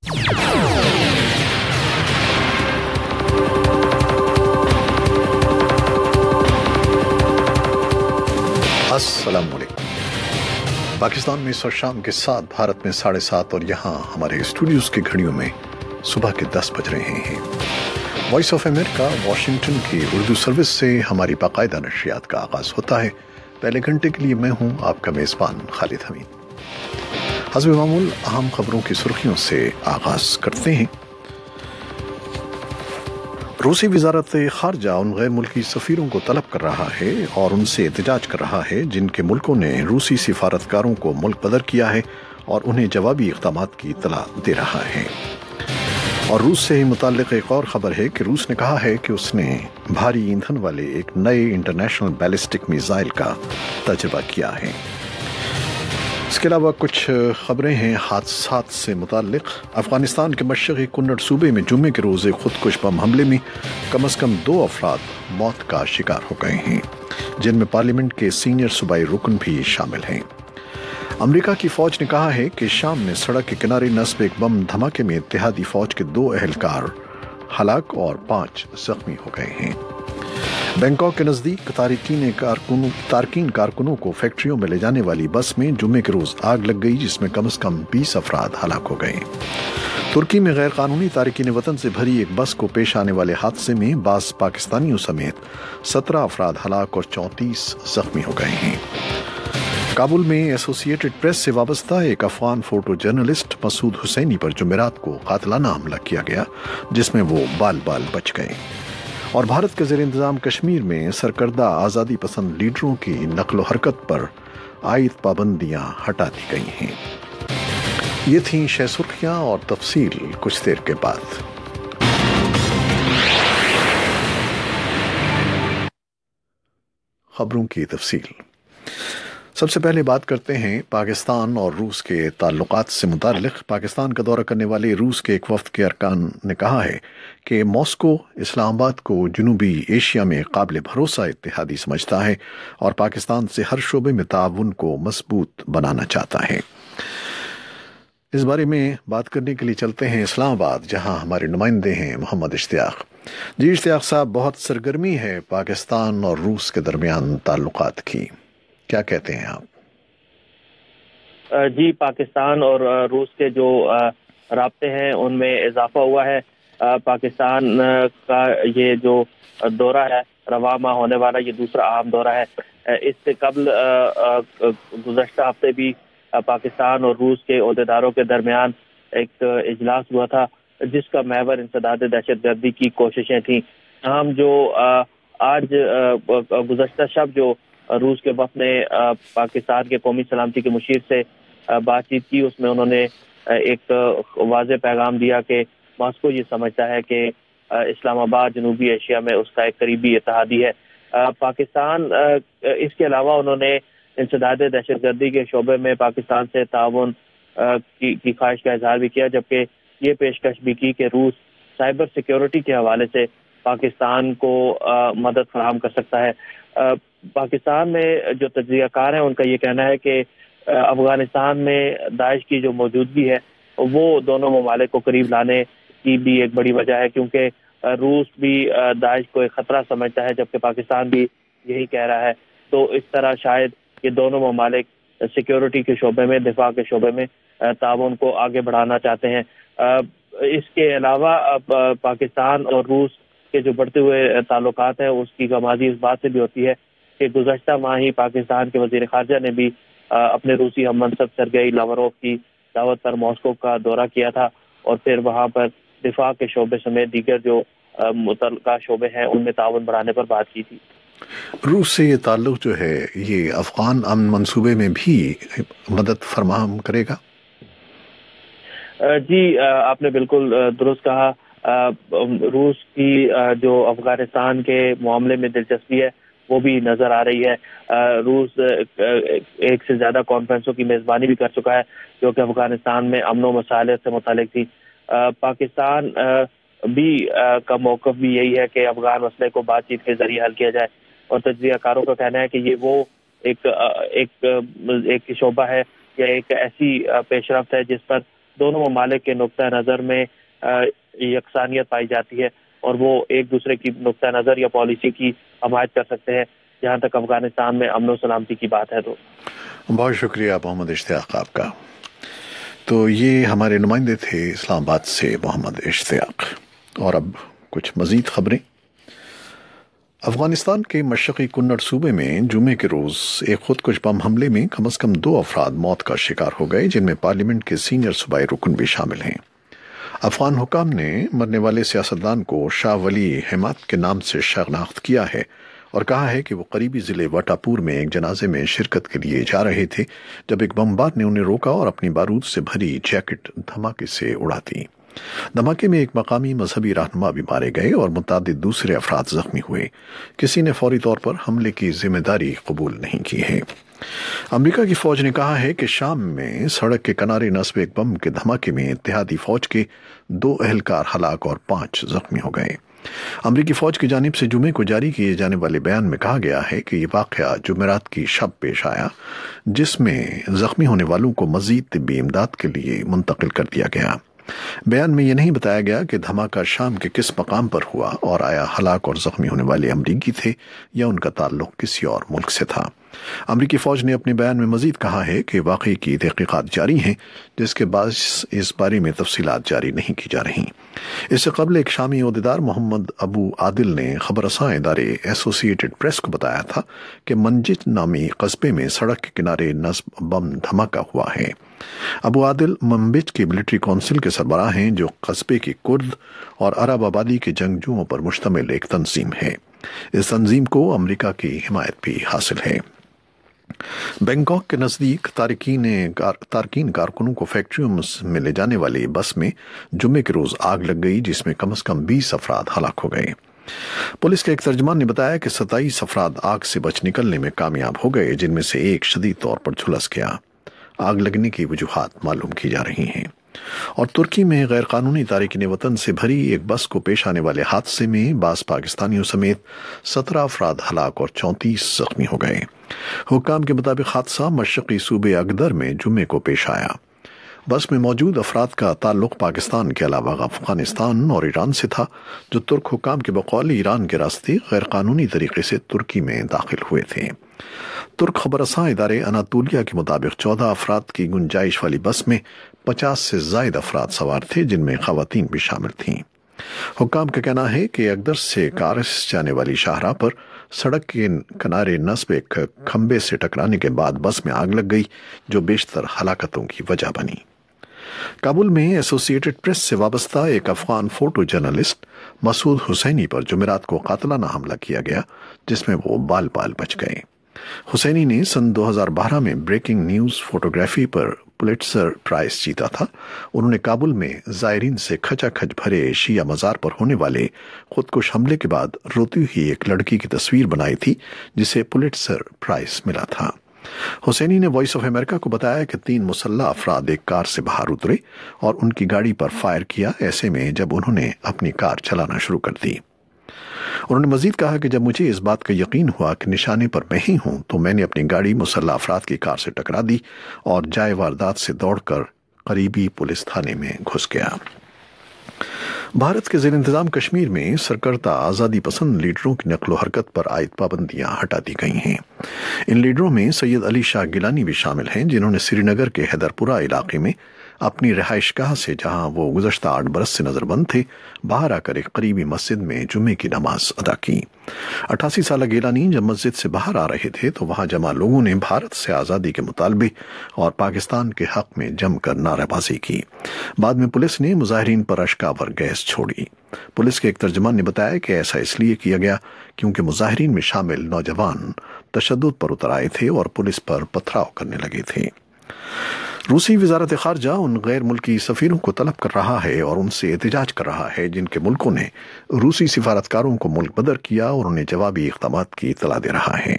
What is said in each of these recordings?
अस्सलाम वालेकुम। पाकिस्तान में इस वक्त शाम के 7, भारत में 7:30 और यहाँ हमारे स्टूडियोज़ की घड़ियों में सुबह के 10 बज रहे हैं। वॉइस ऑफ अमेरिका वाशिंगटन की उर्दू सर्विस से हमारी बाकायदा नशरियात का आगाज़ होता है। पहले घंटे के लिए मैं हूँ आपका मेज़बान खालिद हमीद। हस्ब मामूल अहम खबरों की सुर्खियों से आगाज़ करते हैं। रूसी वज़ारत ख़ारजा उन गैर मुल्की सफ़ीरों को तलब कर रहा है और उनसे एहतजाज कर रहा है जिनके मुल्कों ने रूसी सिफारतकारों को मुल्क बदर किया है और उन्हें जवाबी इक़दामात की इत्तला दे रहा है। और रूस से मुताल्लिक़ एक और ख़बर है कि रूस ने कहा है कि उसने भारी ईंधन वाले एक नए इंटरनेशनल बैलिस्टिक मिसाइल का तजर्बा किया है। इसके अलावा कुछ ख़बरें हैं हादसात से मुताल्लिक़। अफ़ग़ानिस्तान के मशरक़ी कुन्नड़ सूबे में जुम्मे के रोज़े खुदकुश बम हमले में कम अज़ कम 2 अफराद मौत का शिकार हो गए हैं, जिनमें पार्लियामेंट के सीनियर सूबाई रुकन भी शामिल हैं। अमरीका की फ़ौज ने कहा है कि शाम में सड़क के किनारे नस्ब एक बम धमाके में इत्तेहादी फ़ौज के 2 अहलकार हलाक और 5 ज़ख्मी हो गए हैं। बैंकॉक के नज़दीक तारकीन कारकुनों को फैक्ट्रियों में ले जाने वाली बस में जुम्मे के रोज़ आग लग गई, जिसमें कम से कम 20 अफराद हलाक हो गए। तुर्की में गैर कानूनी तारकीन वतन से भरी एक बस को पेश आने वाले हादसे में 22 पाकिस्तानियों समेत 17 अफराद हलाक और 34 ज़ख्मी हो गए हैं। काबुल में एसोसिएटेड प्रेस से वाबस्ता एक अफगान फोटो जर्नलिस्ट मसूद हुसैनी पर जुमेरात को कातिलाना हमला किया गया, जिसमें वो बाल बाल बच गए। और भारत के ज़ेर इंतज़ाम कश्मीर में सरकर्दा आज़ादी पसंद लीडरों की नकलो हरकत पर आयद पाबंदियां हटा दी गई हैं। ये थीं शह सुर्खियां और तफसील कुछ देर के बाद। खबरों की तफसील। सबसे पहले बात करते हैं पाकिस्तान और रूस के ताल्लुकात से मुताल्लिक़। पाकिस्तान का दौरा करने वाले रूस के एक वफ़द के अरकान ने कहा है कि मॉस्को इस्लामाबाद को जनूबी एशिया में काबिल भरोसा इत्तेहादी समझता है और पाकिस्तान से हर शोबे में ताउन को मजबूत बनाना चाहता है। इस बारे में बात करने के लिए चलते हैं इस्लामाबाद, जहां हमारे नुमाइंदे हैं मोहम्मद इश्तियाक। जी इश्तियाक साहब, बहुत सरगर्मी है पाकिस्तान और रूस के दरमियान ताल्लुकात की, क्या कहते हैं आप? जी, पाकिस्तान और रूस के जो राब्ते हैं उनमें इजाफा हुआ है। पाकिस्तान का ये जो दौरा है, रवा माह होने वाला ये दूसरा अहम दौरा है। इससे कबल गुज़श्ता हफ्ते भी पाकिस्तान और रूस के ओहदेदारों के दरमियान एक इजलास हुआ था, जिसका महवर इंसदाद दहशतगर्दी की कोशिशें थीं। हम जो आज गुज़श्ता शब जो रूस के वफ़द ने पाकिस्तान के कौमी सलामती के मुशीर से बातचीत की, उसमें उन्होंने एक वाज़े पैगाम दिया कि मॉस्को ये समझता है कि इस्लामाबाद जनूबी एशिया में उसका एक करीबी इत्तेहादी है। पाकिस्तान इसके अलावा उन्होंने इंसदाद दहशतगर्दी के शोबे में पाकिस्तान से ताउन की ख्वाहिश का इजहार भी किया, जबकि ये पेशकश भी की कि रूस साइबर सिक्योरिटी के हवाले से पाकिस्तान को मदद फराहम कर सकता है। पाकिस्तान में जो तज्ज़ियाकार हैं उनका ये कहना है कि अफगानिस्तान में दाइश की जो मौजूदगी है वो दोनों ममालिक को करीब लाने की भी एक बड़ी वजह है, क्योंकि रूस भी दाइश को एक ख़तरा समझता है, जबकि पाकिस्तान भी यही कह रहा है। तो इस तरह शायद ये दोनों ममालिक सिक्योरिटी के शोबे में, दिफा के शोबे में ताउन को आगे बढ़ाना चाहते हैं। इसके अलावा पाकिस्तान और रूस के जो बढ़ते हुए ताल्लुकात हैं उसकी गमाज़ी इस बात से भी होती है कि गुज़श्ता माह ही पाकिस्तान के वज़ीर ख़ारजा ने भी अपने रूसी हम मनसब सरगेई लावरोव की दावत पर मॉस्को का दौरा किया था और फिर वहाँ पर दिफा के शोबे समेत दीगर जो मुतल्लिका शोबे हैं उनमें ताउन बढ़ाने पर बात की थी। रूस से ये ताल्लुक जो है ये अफ़गान अमन मंसूबे में भी मदद फराहम करेगा? जी, आपने बिल्कुल दुरुस्त कहा। रूस की जो अफगानिस्तान के मामले में दिलचस्पी है वो भी नज़र आ रही है। रूस एक से ज़्यादा कॉन्फ्रेंसों की मेज़बानी भी कर चुका है जो कि अफगानिस्तान में अमन व मसाले से मुतालिक थी। पाकिस्तान भी का मौक़िफ़ भी यही है कि अफगान मसले को बातचीत के ज़रिए हल किया जाए, और तज्ज़ियाकारों का कहना है कि ये वो एक शोबा है या एक ऐसी पेशरफ्त है जिस पर دونوں ممالک کے نقطۂ نظر میں یکسانیت پائی جاتی ہے اور وہ ایک دوسرے کی نقطۂ نظر یا پالیسی کی حمایت کر سکتے ہیں جہاں تک افغانستان میں امن و سلامتی کی بات ہے۔ تو بہت شکریہ محمد اشتیاق آپ کا۔ تو یہ ہمارے نمائندے تھے اسلام آباد سے محمد اشتیاق۔ اور اب کچھ مزید خبریں۔ افغانستان کے مشرقی کنڑ صوبے میں جمعے کے روز ایک خودکش بم حملے میں کم از کم 2 افراد موت کا شکار ہو گئے، جن میں پارلیمنٹ کے سینئر صوبائی رکن بھی شامل ہیں۔ افغان حکام نے مرنے والے سیاستدان کو شاہ ولی حماد کے نام سے شناخت کیا ہے اور کہا ہے کہ وہ قریبی ضلع وٹا پور میں ایک جنازے میں شرکت کے لیے جا رہے تھے جب ایک بمبار نے انہیں روکا اور اپنی بارود سے بھری جیکٹ دھماکے سے اڑا دی۔ دھماکے میں ایک مقامی مذہبی رہنما بھی مارے گئے اور متعدد دوسرے افراد زخمی ہوئے۔ کسی نے فوری طور پر حملے کی ذمہ داری قبول نہیں کی ہے۔ امریکہ کی فوج نے کہا ہے کہ شام میں سڑک کے کنارے نصب ایک بم کے دھماکے میں اتحادی فوج کے 2 اہلکار ہلاک اور 5 زخمی ہو گئے۔ امریکی فوج کی جانب سے جمعے کو جاری کیے جانے والے بیان میں کہا گیا ہے کہ یہ واقعہ جمعرات کی شب پیش آیا، جس میں زخمی ہونے والوں کو مزید طبی امداد کے لیے منتقل کر دیا گیا۔ بیان میں یہ نہیں بتایا گیا کہ دھماکہ شام کے کس مقام پر ہوا اور آیا ہلاک اور زخمی ہونے والے امریکی تھے یا ان کا تعلق کسی اور ملک سے تھا۔ امریکی فوج نے اپنے بیان میں مزید کہا ہے کہ واقعے کی تحقیقات جاری ہیں، جس کے باعث اس بارے میں تفصیلات جاری نہیں کی جا رہی۔ اس سے قبل ایک شامی عہدیدار محمد ابو عادل نے خبر رساں ادارے ایسوسی ایٹڈ پریس کو بتایا تھا کہ منجد نامی قصبے میں سڑک کے کنارے نصب بم دھماکہ ہوا ہے۔ ابو عادل منبج کی ملٹری کونسل کے سربراہ ہیں، جو قصبے کی کرد اور عرب آبادی کے جنگجوؤں پر مشتمل ایک تنظیم ہے۔ اس تنظیم کو امریکہ کی حمایت بھی حاصل ہے۔ بینکاک کے نزدیک تارکین کارکنوں کو فیکٹریوں میں لے جانے والی بس میں جمعے کے روز آگ لگ گئی، جس میں کم از کم 20 افراد ہلاک ہو گئے۔ پولیس کے ایک ترجمان نے بتایا کہ 27 افراد آگ سے بچ نکلنے میں کامیاب ہو گئے، جن میں سے ایک شدید طور پر جھلس گیا۔ آگ لگنے کی وجوہات معلوم کی جا رہی ہیں۔ اور ترکی میں غیر قانونی تارکین وطن سے بھری ایک بس کو پیش آنے والے حادثے میں بعض پاکستانیوں سمیت 17 افراد ہلاک اور 34 زخمی ہو گئے۔ حکام کے مطابق حادثہ مشرقی صوبے اگدر میں جمعے کو پیش آیا۔ بس میں موجود افراد کا تعلق پاکستان کے علاوہ افغانستان اور ایران سے تھا، جو ترک حکام کے بقول ایران کے راستے غیر قانونی طریقے سے ترکی میں داخل ہوئے تھے۔ ترک خبر رساں ادارے اناطولیہ کے مطابق 14 افراد کی گنجائش والی بس میں 50 سے زائد افراد سوار تھے، جن میں خواتین بھی شامل تھیں۔ حکام کا کہنا ہے کہ اگدر سے کارس جانے والی شاہراہ پر سڑک کے کنارے نصب ایک کھمبے سے ٹکرانے کے بعد بس میں آگ لگ گئی، جو بیشتر ہلاکتوں کی وجہ بنی۔ کابل میں ایسوسی ایٹڈ پریس سے وابستہ ایک افغان فوٹو جرنلسٹ مسعود حسینی پر جمعرات کو قاتلانہ حملہ کیا گیا، جس میں وہ بال بال بچ گئے۔ حسینی نے سن 2012 میں بریکنگ نیوز فوٹوگرافی پر پولیٹزر پرائز جیتا تھا۔ انہوں نے کابل میں زائرین سے کھچا کھچ بھرے شیعہ مزار پر ہونے والے خودکش حملے کے بعد روتی ہوئی ایک لڑکی کی تصویر بنائی تھی، جسے پولیٹزر پرائز ملا تھا۔ حسینی نے وائس آف امریکہ کو بتایا کہ 3 مسلح افراد ایک کار سے باہر اترے اور ان کی گاڑی پر فائر کیا، ایسے میں جب انہوں نے اپنی کار چلانا شروع کر دی۔ انہوں نے مزید کہا کہ جب مجھے اس بات کا یقین ہوا کہ نشانے پر میں ہی ہوں تو میں نے اپنی گاڑی مسلح افراد کی کار سے ٹکرا دی اور جائے واردات سے دوڑ کر قریبی پولیس تھانے میں گھس گیا۔ بھارت کے زیر انتظام کشمیر میں سرکردہ آزادی پسند لیڈروں کی نقل و حرکت پر عائد پابندیاں ہٹا دی گئی ہیں۔ ان لیڈروں میں سید علی شاہ گیلانی بھی شامل ہیں، جنہوں نے سری نگر کے حیدرپورہ علاقے میں اپنی رہائش گاہ سے، جہاں وہ گزشتہ 8 برس سے نظر بند تھے، باہر آ کر ایک قریبی مسجد میں جمعے کی نماز ادا کی۔ 88 سالہ گیلانی جب مسجد سے باہر آ رہے تھے تو وہاں جمع لوگوں نے بھارت سے آزادی کے مطالبے اور پاکستان کے حق میں جم کر نعرہ بازی کی۔ بعد میں پولیس نے مظاہرین پر اشکاور گیس چھوڑی۔ پولیس کے ایک ترجمان نے بتایا کہ ایسا اس لیے کیا گیا کیونکہ مظاہرین میں شامل نوجوان تشدد پر اتر آئے تھے اور پولیس پر پتھراؤ کرنے لگے تھے۔ روسی وزارت خارجہ ان غیر ملکی سفیروں کو طلب کر رہا ہے اور ان سے احتجاج کر رہا ہے جن کے ملکوں نے روسی سفارتکاروں کو ملک بدر کیا اور انہیں جوابی اقدامات کی اطلاع دے رہا ہے۔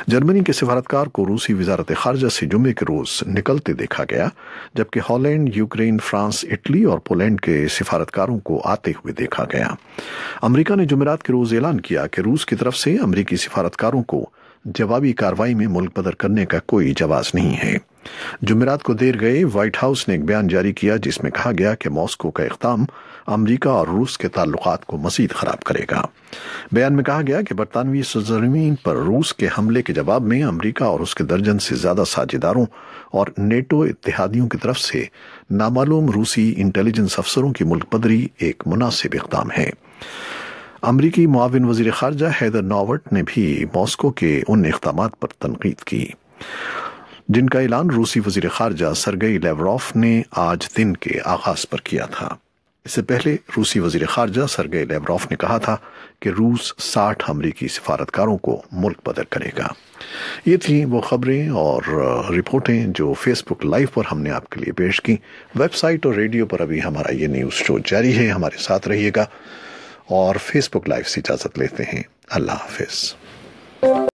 جرمنی کے سفارتکار کو روسی وزارت خارجہ سے جمعے کے روز نکلتے دیکھا گیا، جبکہ ہالینڈ، یوکرین، فرانس، اٹلی اور پولینڈ کے سفارتکاروں کو آتے ہوئے دیکھا گیا۔ امریکہ نے جمعرات کے روز اعلان کیا کہ روس کی طرف سے امریکی سفارتکاروں کو जवाबी कार्रवाई में मुल्क बदर करने का कोई जवाब नहीं है। जुमेरात को देर गए व्हाइट हाउस ने एक बयान जारी किया जिसमें कहा गया कि मॉस्को का इक़दाम अमरीका और रूस के ताल्लुकात को मज़ीद ख़राब करेगा। बयान में कहा गया कि बरतानवी सरज़मीन पर रूस के हमले के जवाब में अमरीका और उसके दर्जन से ज़्यादा साझेदारों और नेटो इत्तेहादियों की तरफ से नामालूम रूसी इंटेलिजेंस अफसरों की मुल्क बदरी एक मुनासिब इक़दाम है। अमरीकी मुआविन वज़ीर ख़ारजा हैदर नॉवर्ट ने भी मॉस्को के उन इक़दामात पर तनकीद की जिनका ऐलान रूसी वज़ीर ख़ारजा सरगेई लेवरोफ ने आज दिन के आगाज़ पर किया था। इससे पहले रूसी वज़ीर ख़ारजा सरगेई लेवरोफ ने कहा था कि रूस 60 अमरीकी सिफारतकारों को मुल्क बदर करेगा। ये थी वो खबरें और रिपोर्टें जो फेसबुक लाइव पर हमने आपके लिए पेश की। वेबसाइट और रेडियो पर अभी हमारा ये न्यूज़ शो जारी है, हमारे साथ रहिएगा और फेसबुक लाइव से इजाज़त लेते हैं। अल्लाह हाफ़िज़।